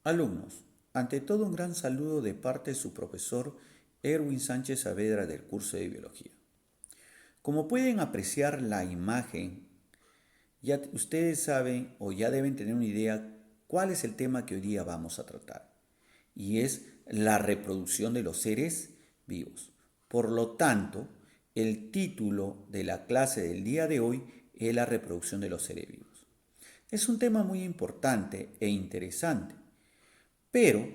Alumnos, ante todo un gran saludo de parte de su profesor Erwin Sánchez Saavedra del curso de Biología. Como pueden apreciar la imagen, ya ustedes saben o ya deben tener una idea cuál es el tema que hoy día vamos a tratar, y es la reproducción de los seres vivos. Por lo tanto, el título de la clase del día de hoy es la reproducción de los seres vivos. Es un tema muy importante e interesante, pero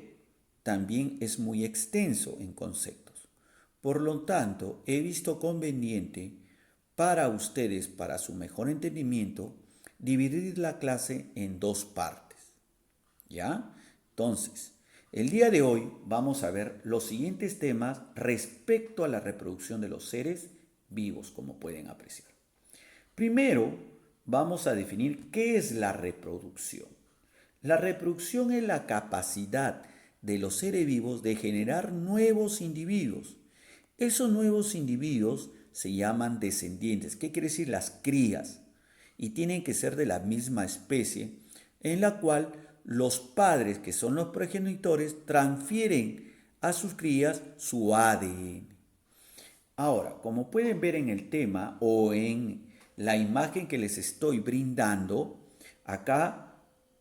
también es muy extenso en conceptos. Por lo tanto, he visto conveniente para ustedes, para su mejor entendimiento, dividir la clase en dos partes. ¿Ya? Entonces, el día de hoy vamos a ver los siguientes temas respecto a la reproducción de los seres vivos, como pueden apreciar. Primero, vamos a definir qué es la reproducción. La reproducción es la capacidad de los seres vivos de generar nuevos individuos. Esos nuevos individuos se llaman descendientes. ¿Qué quiere decir? Las crías. Y tienen que ser de la misma especie, en la cual los padres, que son los progenitores, transfieren a sus crías su ADN. Ahora, como pueden ver en el tema o en la imagen que les estoy brindando, acá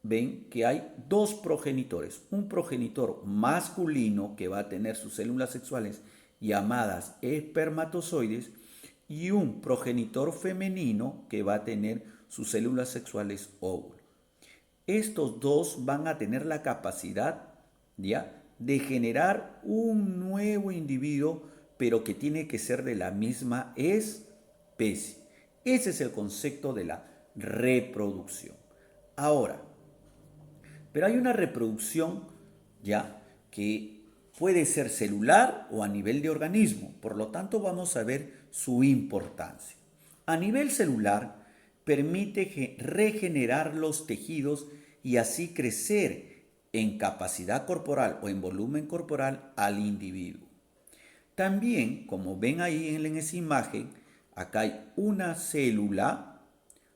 ven que hay dos progenitores. Un progenitor masculino que va a tener sus células sexuales llamadas espermatozoides y un progenitor femenino que va a tener sus células sexuales óvulos. Estos dos van a tener la capacidad, ¿ya?, de generar un nuevo individuo, pero que tiene que ser de la misma especie. Ese es el concepto de la reproducción. Ahora, pero hay una reproducción ya que puede ser celular o a nivel de organismo. Por lo tanto, vamos a ver su importancia. A nivel celular, permite regenerar los tejidos y así crecer en capacidad corporal o en volumen corporal al individuo. También, como ven ahí en esa imagen, acá hay una célula,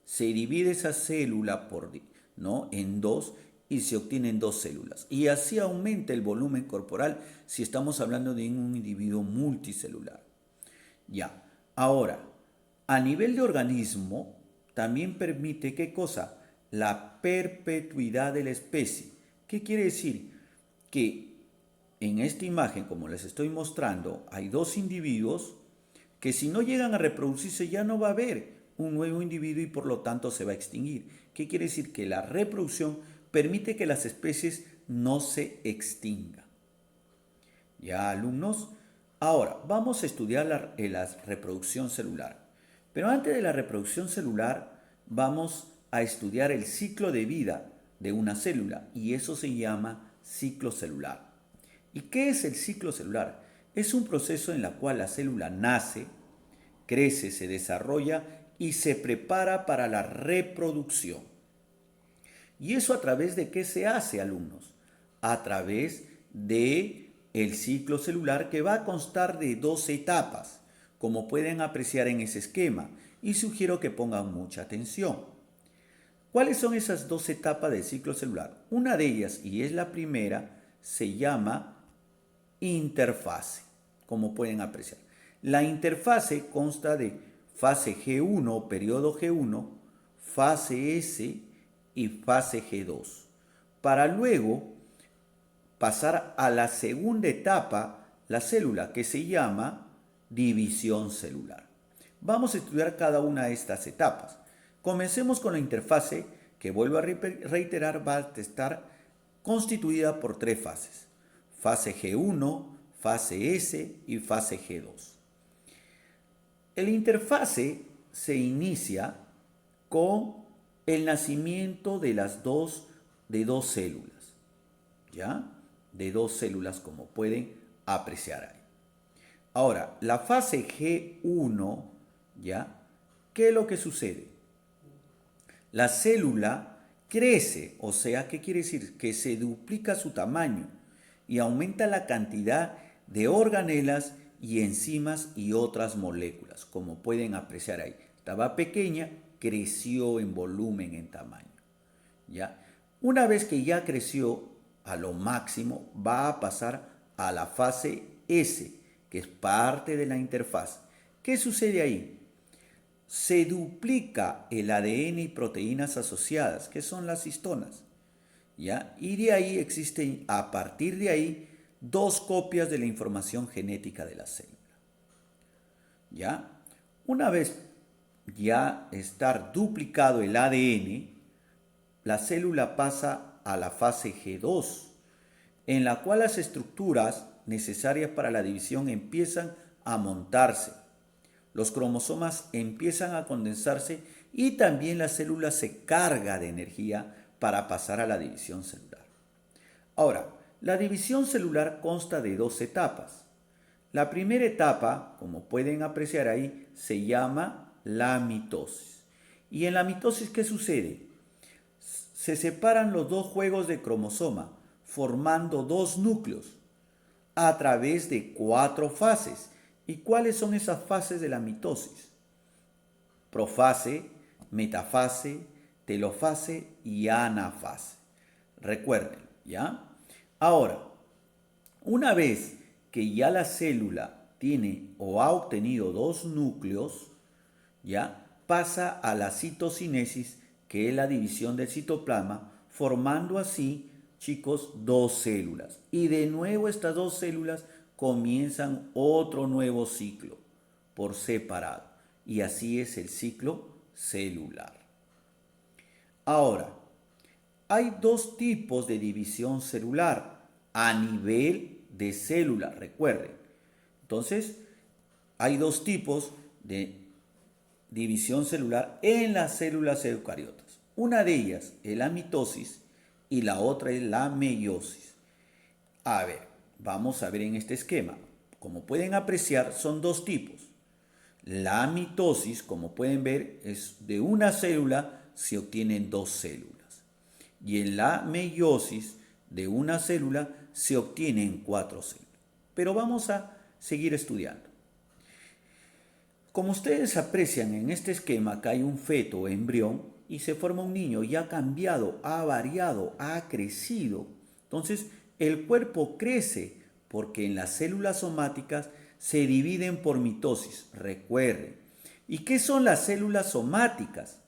se divide esa célula en dos y se obtienen dos células. Y así aumenta el volumen corporal si estamos hablando de un individuo multicelular. Ya, ahora, a nivel de organismo, también permite, ¿qué cosa? La perpetuidad de la especie. ¿Qué quiere decir? Que en esta imagen, como les estoy mostrando, hay dos individuos que si no llegan a reproducirse ya no va a haber un nuevo individuo y por lo tanto se va a extinguir. ¿Qué quiere decir? Que la reproducción permite que las especies no se extingan. ¿Ya, alumnos? Ahora, vamos a estudiar la reproducción celular. Pero antes de la reproducción celular, vamos a estudiar el ciclo de vida de una célula y eso se llama ciclo celular. ¿Y qué es el ciclo celular? Es un proceso en el cual la célula nace, crece, se desarrolla y se prepara para la reproducción. ¿Y eso a través de qué se hace, alumnos? A través de el ciclo celular, que va a constar de dos etapas, como pueden apreciar en ese esquema, y sugiero que pongan mucha atención. ¿Cuáles son esas dos etapas del ciclo celular? Una de ellas, y es la primera, se llama interfase, como pueden apreciar. La interfase consta de fase G1, periodo G1, fase S y fase G2, para luego pasar a la segunda etapa, la célula, que se llama división celular. Vamos a estudiar cada una de estas etapas. Comencemos con la interfase, que vuelvo a reiterar, va a estar constituida por tres fases: fase G1, fase S y fase G2. El interfase se inicia con el nacimiento de dos células, ¿ya? De dos células, como pueden apreciar ahí. Ahora, la fase G1, ¿ya? ¿Qué es lo que sucede? La célula crece, o sea, ¿qué quiere decir? Que se duplica su tamaño y aumenta la cantidad de organelas y enzimas y otras moléculas, como pueden apreciar ahí. Estaba pequeña, creció en volumen, en tamaño. ¿Ya? Una vez que ya creció a lo máximo, va a pasar a la fase S, que es parte de la interfaz. ¿Qué sucede ahí? Se duplica el ADN y proteínas asociadas, que son las histonas, ¿ya? Y de ahí existen, a partir de ahí, dos copias de la información genética de la célula, ¿ya? Una vez ya estar duplicado el ADN, la célula pasa a la fase G2, en la cual las estructuras necesarias para la división empiezan a montarse. Los cromosomas empiezan a condensarse y también la célula se carga de energía para pasar a la división celular. Ahora, la división celular consta de dos etapas. La primera etapa, como pueden apreciar ahí, se llama la mitosis. ¿Y en la mitosis qué sucede? Se separan los dos juegos de cromosoma, formando dos núcleos a través de 4 fases. ¿Y cuáles son esas fases de la mitosis? Profase, metafase, telofase y anafase. Recuerden, ¿ya? Ahora, una vez que ya la célula tiene o ha obtenido dos núcleos, ya pasa a la citocinesis, que es la división del citoplasma, formando así, chicos, dos células. Y de nuevo estas dos células comienzan otro nuevo ciclo por separado. Y así es el ciclo celular. Ahora, hay dos tipos de división celular a nivel de célula, recuerden. Entonces, hay dos tipos de división celular en las células eucariotas. Una de ellas es la mitosis y la otra es la meiosis. A ver, vamos a ver en este esquema. Como pueden apreciar, son dos tipos. La mitosis, como pueden ver, es de una célula se obtienen dos células. Y en la meiosis, de una célula se obtienen 4 células. Pero vamos a seguir estudiando. Como ustedes aprecian en este esquema que hay un feto o embrión y se forma un niño y ha cambiado, ha variado, ha crecido. Entonces el cuerpo crece porque en las células somáticas se dividen por mitosis. Recuerden. ¿Y qué son las células somáticas?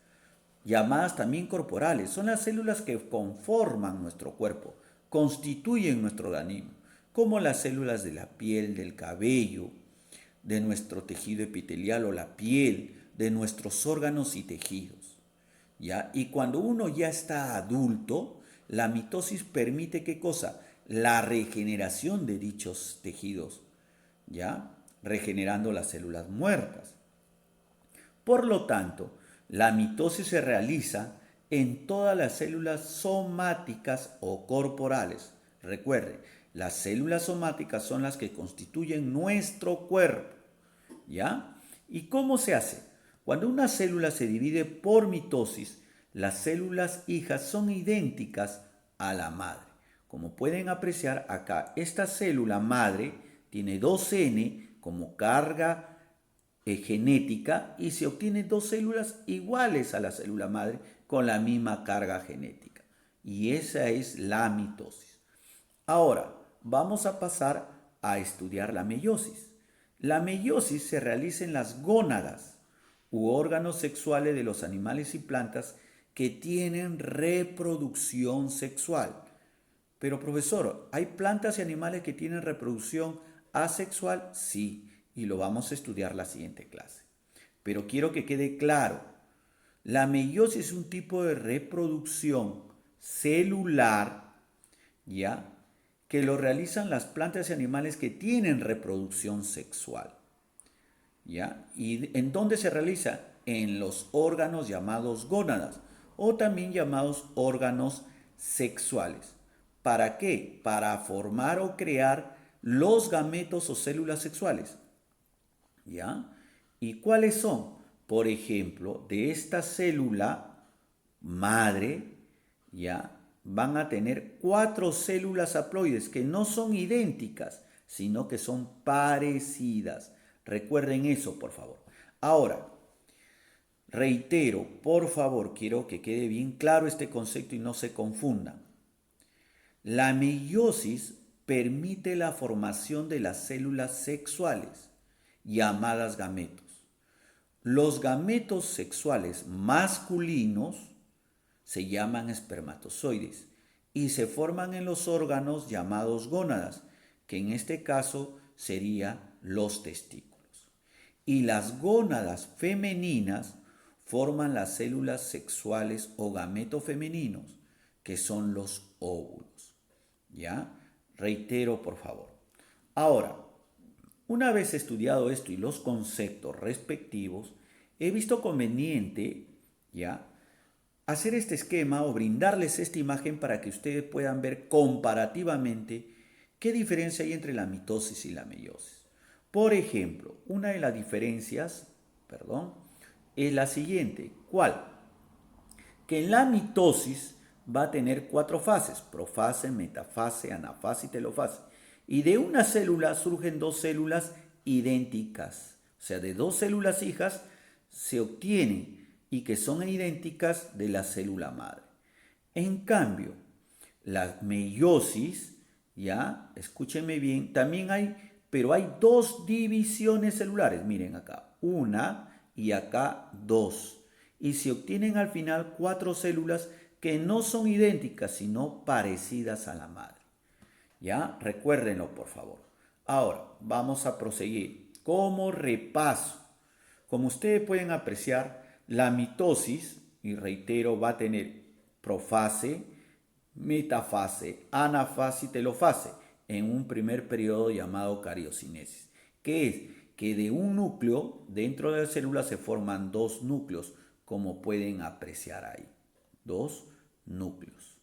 Llamadas también corporales. Son las células que conforman nuestro cuerpo, constituyen nuestro organismo, como las células de la piel, del cabello, de nuestro tejido epitelial o la piel, de nuestros órganos y tejidos. ¿Ya? Y cuando uno ya está adulto, la mitosis permite ¿qué cosa? La regeneración de dichos tejidos, ¿ya? Regenerando las células muertas. Por lo tanto, la mitosis se realiza en todas las células somáticas o corporales. Recuerden, las células somáticas son las que constituyen nuestro cuerpo, ¿ya? ¿Y cómo se hace? Cuando una célula se divide por mitosis, las células hijas son idénticas a la madre. Como pueden apreciar acá, esta célula madre tiene 2N como carga genética y se obtienen dos células iguales a la célula madre con la misma carga genética. Y esa es la mitosis. Ahora, vamos a pasar a estudiar la meiosis. La meiosis se realiza en las gónadas u órganos sexuales de los animales y plantas que tienen reproducción sexual. Pero profesor, ¿hay plantas y animales que tienen reproducción asexual? Sí, y lo vamos a estudiar la siguiente clase. Pero quiero que quede claro, la meiosis es un tipo de reproducción celular, ¿ya? Que lo realizan las plantas y animales que tienen reproducción sexual, ¿ya? ¿Y en dónde se realiza? En los órganos llamados gónadas o también llamados órganos sexuales. ¿Para qué? Para formar o crear los gametos o células sexuales, ¿ya? ¿Y cuáles son? Por ejemplo, de esta célula madre, ¿ya? Van a tener 4 células haploides que no son idénticas, sino que son parecidas. Recuerden eso, por favor. Ahora, reitero, por favor, quiero que quede bien claro este concepto y no se confundan. La meiosis permite la formación de las células sexuales, llamadas gametos. Los gametos sexuales masculinos se llaman espermatozoides y se forman en los órganos llamados gónadas, que en este caso serían los testículos. Y las gónadas femeninas forman las células sexuales o gametos femeninos, que son los óvulos. ¿Ya? Reitero, por favor. Ahora, una vez estudiado esto y los conceptos respectivos, he visto conveniente, ¿ya?, hacer este esquema o brindarles esta imagen para que ustedes puedan ver comparativamente qué diferencia hay entre la mitosis y la meiosis. Por ejemplo, una de las diferencias, es la siguiente. ¿Cuál? Que en la mitosis va a tener 4 fases: profase, metafase, anafase y telofase. Y de una célula surgen 2 células idénticas. O sea, de 2 células hijas se obtienen y que son idénticas de la célula madre. En cambio, la meiosis, ya, escúchenme bien, también hay, pero hay 2 divisiones celulares. Miren acá, una y acá 2. Y se obtienen al final 4 células que no son idénticas, sino parecidas a la madre. ¿Ya? Recuérdenlo, por favor. Ahora, vamos a proseguir. Como repaso, como ustedes pueden apreciar, la mitosis, y reitero, va a tener profase, metafase, anafase y telofase en un primer periodo llamado cariocinesis, que es que de un núcleo dentro de la célula se forman 2 núcleos, como pueden apreciar ahí. 2 núcleos.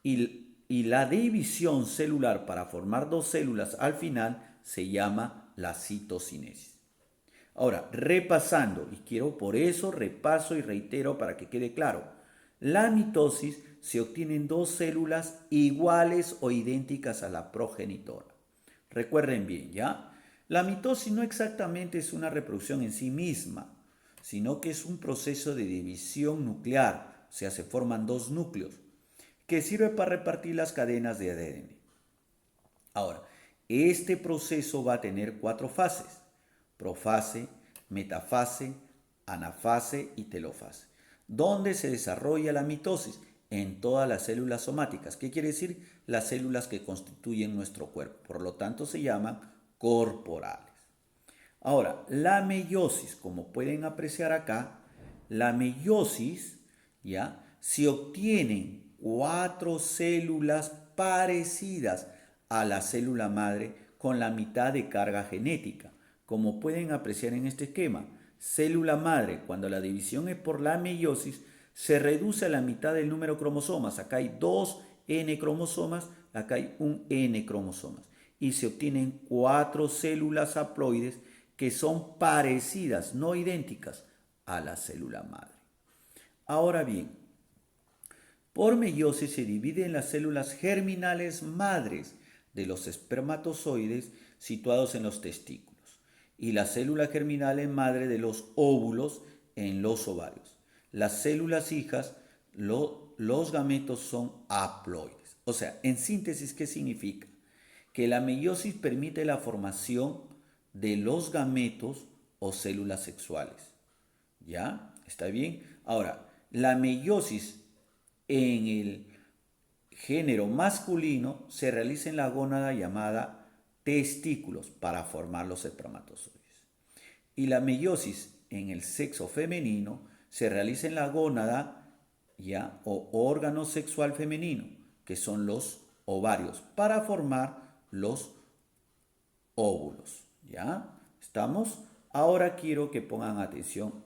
Y la división celular para formar 2 células al final se llama la citocinesis. Ahora, repasando, y quiero por eso repaso y reitero para que quede claro, la mitosis se obtienen 2 células iguales o idénticas a la progenitora. Recuerden bien, ¿ya? La mitosis no exactamente es una reproducción en sí misma, sino que es un proceso de división nuclear, o sea, se forman 2 núcleos, que sirve para repartir las cadenas de ADN. Ahora, este proceso va a tener 4 fases: profase, metafase, anafase y telofase. ¿Dónde se desarrolla la mitosis? En todas las células somáticas. ¿Qué quiere decir? Las células que constituyen nuestro cuerpo. Por lo tanto, se llaman corporales. Ahora, la meiosis, como pueden apreciar acá, la meiosis, ¿ya?, se obtienen 4 células parecidas a la célula madre con la mitad de carga genética. Como pueden apreciar en este esquema, célula madre, cuando la división es por la meiosis, se reduce a la mitad del número de cromosomas. Acá hay 2 N cromosomas, acá hay un N cromosomas. Y se obtienen 4 células haploides que son parecidas, no idénticas, a la célula madre. Ahora bien, por meiosis se dividen las células germinales madres de los espermatozoides situados en los testículos y las células germinales madre de los óvulos en los ovarios. Las células hijas, los gametos son haploides. O sea, en síntesis, ¿qué significa? Que la meiosis permite la formación de los gametos o células sexuales. ¿Ya? ¿Está bien? Ahora, la meiosis en el género masculino se realiza en la gónada llamada testículos para formar los espermatozoides. Y la meiosis en el sexo femenino se realiza en la gónada, ¿ya?, o órgano sexual femenino, que son los ovarios, para formar los óvulos. ¿Ya? ¿Estamos? Ahora quiero que pongan atención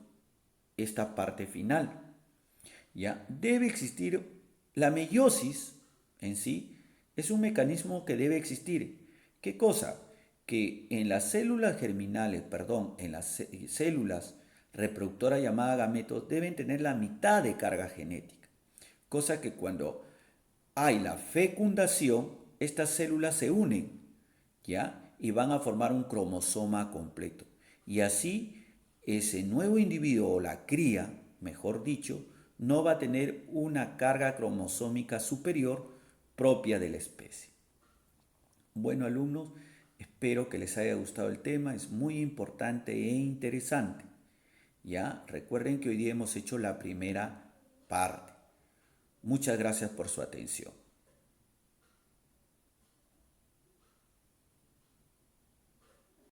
esta parte final. ¿Ya? Debe existir la meiosis en sí, es un mecanismo que debe existir. ¿Qué cosa? Que en las células germinales, en las células reproductoras llamadas gametos deben tener la mitad de carga genética. Cosa que cuando hay la fecundación, estas células se unen, ¿ya?, y van a formar un cromosoma completo. Y así ese nuevo individuo o la cría, mejor dicho, no va a tener una carga cromosómica superior propia de la especie. Bueno, alumnos, espero que les haya gustado el tema, es muy importante e interesante. Ya, recuerden que hoy día hemos hecho la primera parte. Muchas gracias por su atención.